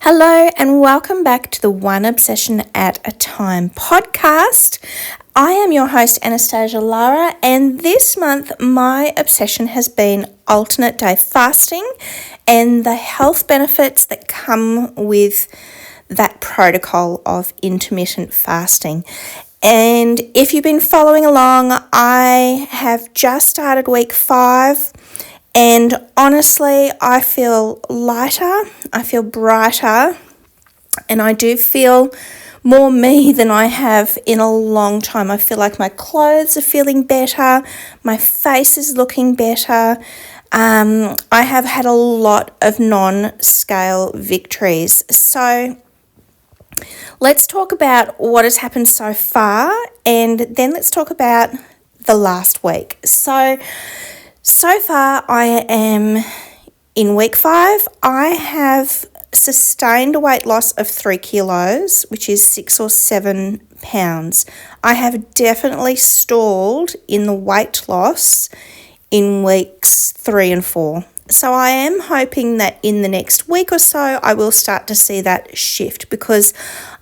Hello and welcome back to the One Obsession at a Time podcast. I am your host Anastasia Lara, and this month my obsession has been alternate day fasting and the health benefits that come with that protocol of intermittent fasting. And if you've been following along, I have just started week 5. And honestly, I feel lighter, I feel brighter, and I do feel more me than I have in a long time. I feel like my clothes are feeling better, my face is looking better. I have had a lot of non-scale victories. So let's talk about what has happened so far, and then let's talk about the last week. So far, I am in week 5. I have sustained a weight loss of 3 kilos, which is 6 or 7 pounds. I have definitely stalled in the weight loss in weeks 3 and 4. So I am hoping that in the next week or so, I will start to see that shift because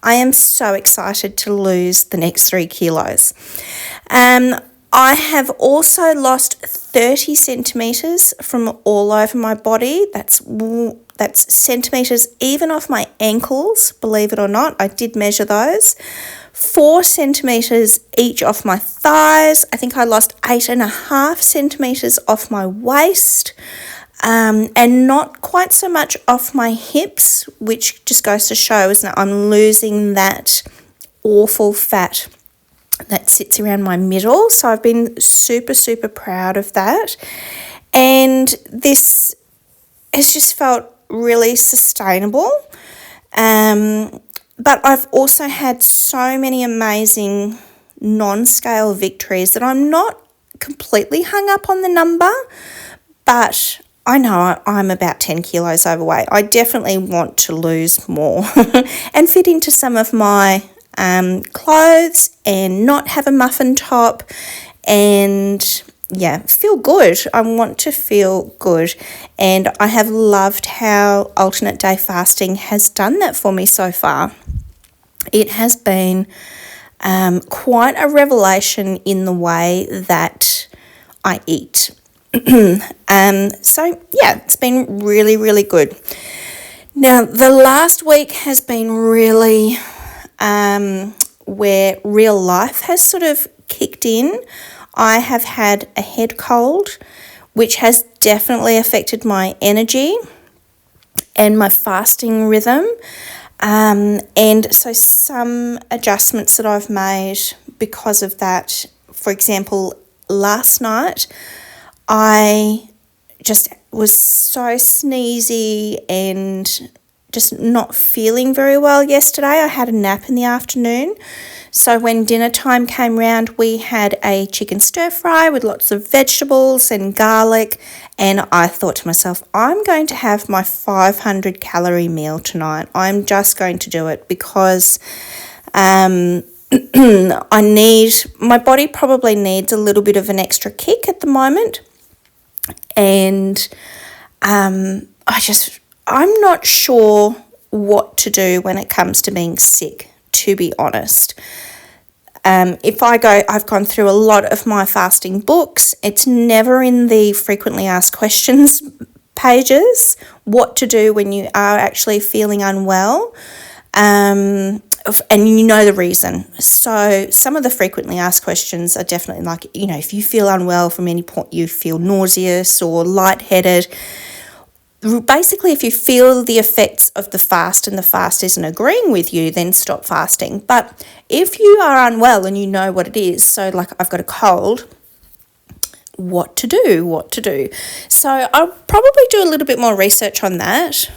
I am so excited to lose the next 3 kilos. I have also lost 30 centimetres from all over my body. That's centimetres even off my ankles, believe it or not. I did measure those. 4 centimetres each off my thighs. I think I lost 8.5 centimetres off my waist. And not quite so much off my hips, which just goes to show, isn't it? I'm losing that awful fat that sits around my middle. So I've been super proud of that. And this has just felt really sustainable. But I've also had so many amazing non-scale victories that I'm not completely hung up on the number, but I know I'm about 10 kilos overweight. I definitely want to lose more and fit into some of my clothes and not have a muffin top and feel good. I want to feel good, and I have loved how alternate day fasting has done that for me so far. It has been quite a revelation in the way that I eat. It's been really good. Now, the last week has been really where real life has sort of kicked in. I have had a head cold, which has definitely affected my energy and my fasting rhythm. And so some adjustments that I've made because of that, for example, last night, I just was so sneezy and just not feeling very well yesterday. I had a nap in the afternoon. So when dinner time came round, we had a chicken stir fry with lots of vegetables and garlic. And I thought to myself, I'm going to have my 500 calorie meal tonight. I'm just going to do it because my body probably needs a little bit of an extra kick at the moment. And I'm not sure what to do when it comes to being sick, to be honest. I've gone through a lot of my fasting books. It's never in the frequently asked questions pages what to do when you are actually feeling unwell. And you know the reason. So some of the frequently asked questions are definitely like, if you feel unwell from any point, you feel nauseous or lightheaded. Basically, if you feel the effects of the fast and the fast isn't agreeing with you, then stop fasting. But if you are unwell and you know what it is, so like I've got a cold, what to do? So I'll probably do a little bit more research on that.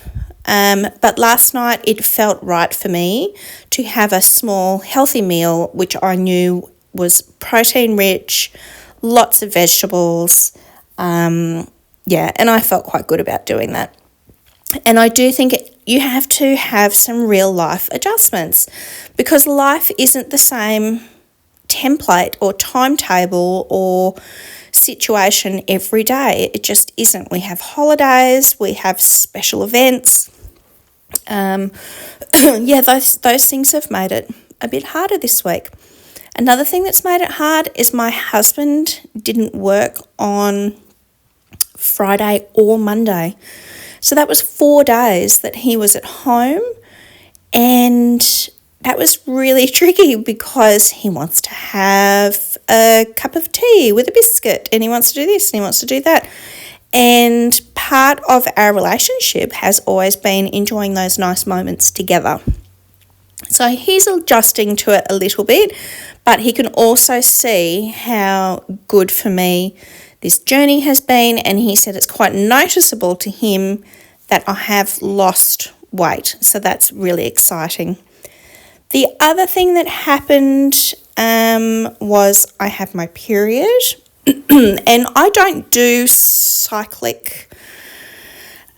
But last night it felt right for me to have a small healthy meal, which I knew was protein rich, lots of vegetables, and I felt quite good about doing that. And I do think you have to have some real life adjustments because life isn't the same template or timetable or situation every day. It just isn't. We have holidays, we have special events, Yeah, those things have made it a bit harder this week. Another thing that's made it hard is my husband didn't work on Friday or Monday. So that was 4 days that he was at home, and that was really tricky because he wants to have a cup of tea with a biscuit, and he wants to do this and he wants to do that. And part of our relationship has always been enjoying those nice moments together. So he's adjusting to it a little bit, but he can also see how good for me this journey has been, and he said it's quite noticeable to him that I have lost weight. So that's really exciting. The other thing that happened was I have my period, and I don't do cyclic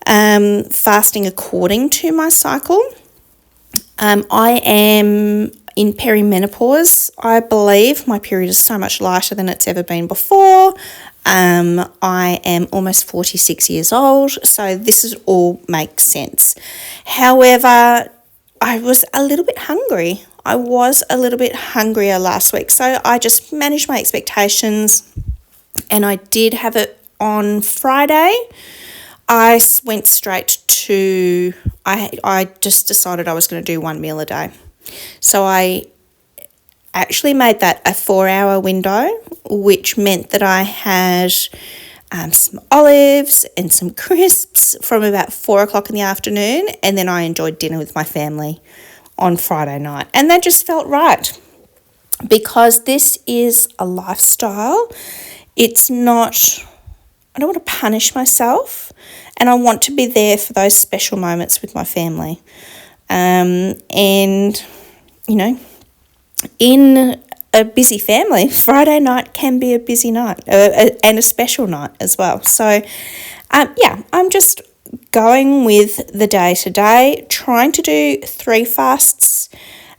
fasting according to my cycle. I am in perimenopause, I believe. My period is so much lighter than it's ever been before. I am almost 46 years old, so this all makes sense. However, I was a little bit hungry. I was a little bit hungrier last week, so I just managed my expectations, and I did have it on Friday. I went straight to, I just decided I was going to do 1 meal a day. So I actually made that a 4-hour window, which meant that I had some olives and some crisps from about 4 o'clock in the afternoon, and then I enjoyed dinner with my family on Friday night. And that just felt right because this is a lifestyle. It's not, I don't want to punish myself, and I want to be there for those special moments with my family. And, you know, in a busy family, Friday night can be a busy night and a special night as well. So, I'm just going with the day-to-day, trying to do 3 fasts,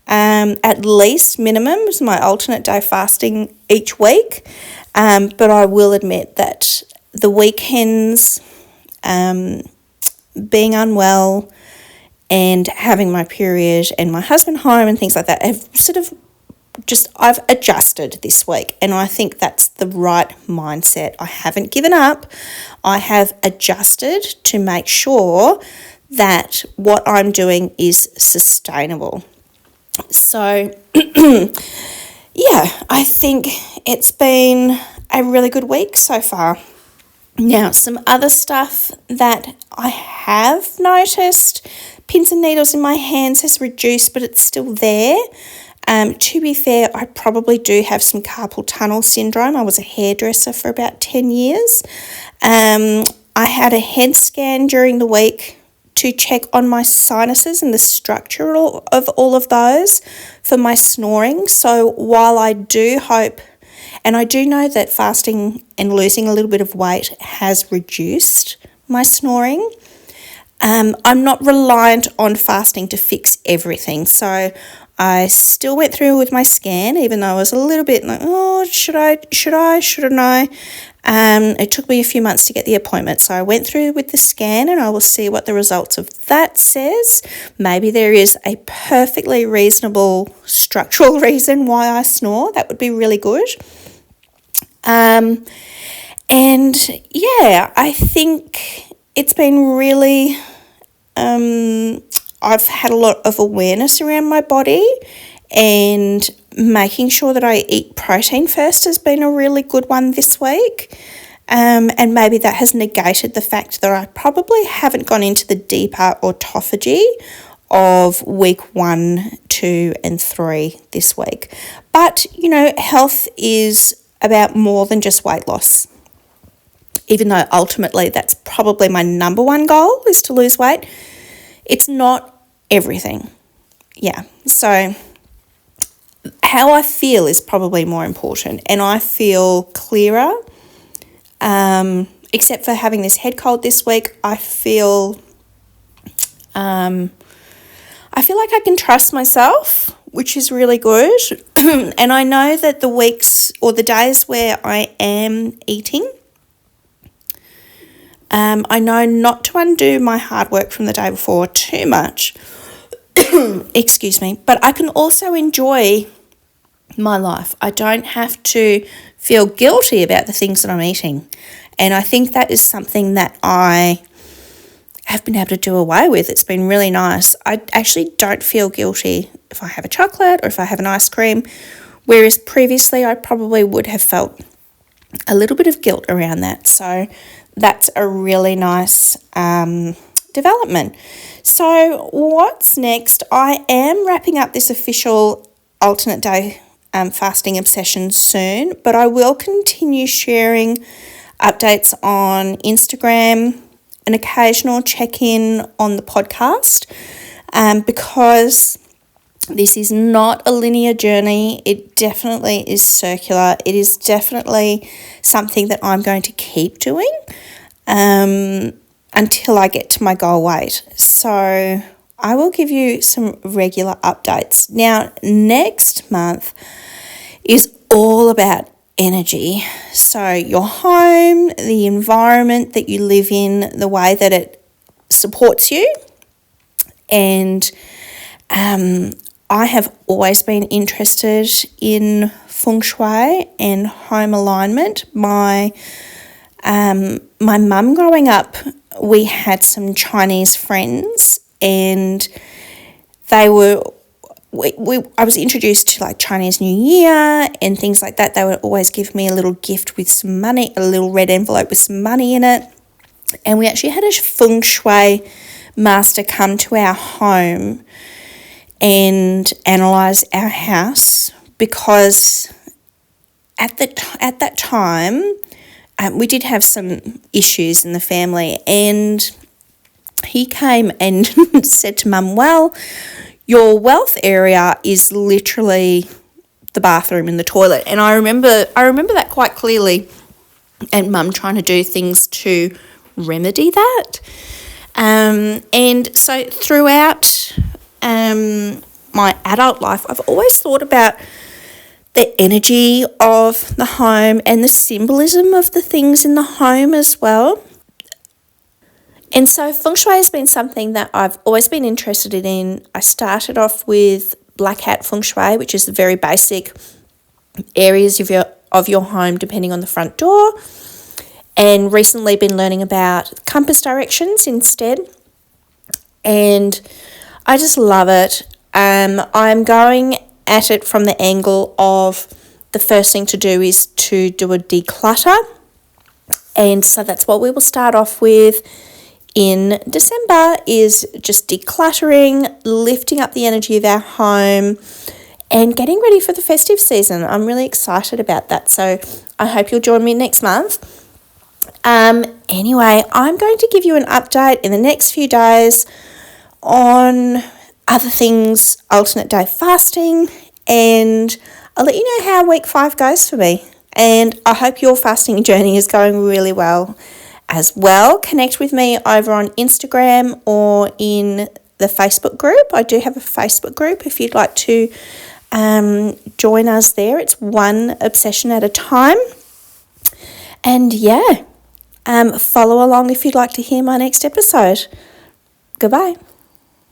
at least minimum is my alternate day fasting each week. But I will admit that the weekends, being unwell and having my period and my husband home and things like that have sort of I've adjusted this week, and I think that's the right mindset. I haven't given up. I have adjusted to make sure that what I'm doing is sustainable. So, yeah, I think it's been a really good week so far. Now, some other stuff that I have noticed, pins and needles in my hands has reduced, but it's still there. To be fair, I probably do have some carpal tunnel syndrome. I was a hairdresser for about 10 years. I had a head scan during the week to check on my sinuses and the structure of all of those for my snoring. So while I do hope, and I do know that fasting and losing a little bit of weight has reduced my snoring, I'm not reliant on fasting to fix everything. So I still went through with my scan, even though I was a little bit like, oh, shouldn't I? It took me a few months to get the appointment. So I went through with the scan, and I will see what the results of that says. Maybe there is a perfectly reasonable structural reason why I snore. That would be really good. And yeah, I think it's been really, I've had a lot of awareness around my body, and making sure that I eat protein first has been a really good one this week. And maybe that has negated the fact that I probably haven't gone into the deeper autophagy of week 1, 2, and 3 this week. But, you know, health is about more than just weight loss. Even though ultimately that's probably my number one goal is to lose weight, it's not everything. Yeah, so how I feel is probably more important, and I feel clearer, except for having this head cold this week. I feel like I can trust myself, which is really good. And I know that the weeks or the days where I am eating, I know not to undo my hard work from the day before too much, excuse me, but I can also enjoy my life. I don't have to feel guilty about the things that I'm eating. And I think that is something that I have been able to do away with. It's been really nice. I actually don't feel guilty if I have a chocolate or if I have an ice cream, whereas previously I probably would have felt a little bit of guilt around that. So that's a really nice development. So what's next? I am wrapping up this official alternate day fasting obsession soon, but I will continue sharing updates on Instagram, an occasional check-in on the podcast, because this is not a linear journey. It definitely is circular. It is definitely something that I'm going to keep doing until I get to my goal weight. So I will give you some regular updates. Now, next month is all about energy. So your home, the environment that you live in, the way that it supports you. And I have always been interested in feng shui and home alignment. My mum growing up, we had some Chinese friends, and they were I was introduced to like Chinese New Year and things like that. They would always give me a little gift with some money, a little red envelope with some money in it. And we actually had a feng shui master come to our home and analyse our house, because at that time we did have some issues in the family, and he came and said to Mum, well, your wealth area is literally the bathroom and the toilet. And I remember that quite clearly, and Mum trying to do things to remedy that. And so throughout my adult life, I've always thought about the energy of the home and the symbolism of the things in the home as well. And so feng shui has been something that I've always been interested in. I started off with black hat feng shui, which is the very basic areas of your home depending on the front door, and recently been learning about compass directions instead. And I just love it. I'm going at it from the angle of the first thing to do is to do a declutter. And so that's what we will start off with in December, is just decluttering, lifting up the energy of our home and getting ready for the festive season. I'm really excited about that. So I hope you'll join me next month. Anyway, I'm going to give you an update in the next few days on other things, alternate day fasting, and I'll let you know how week 5 goes for me. And I hope your fasting journey is going really well as well. Connect with me over on Instagram or in the Facebook group. I do have a Facebook group if you'd like to join us there. It's one obsession at a time. And yeah, follow along if you'd like to hear my next episode. Goodbye.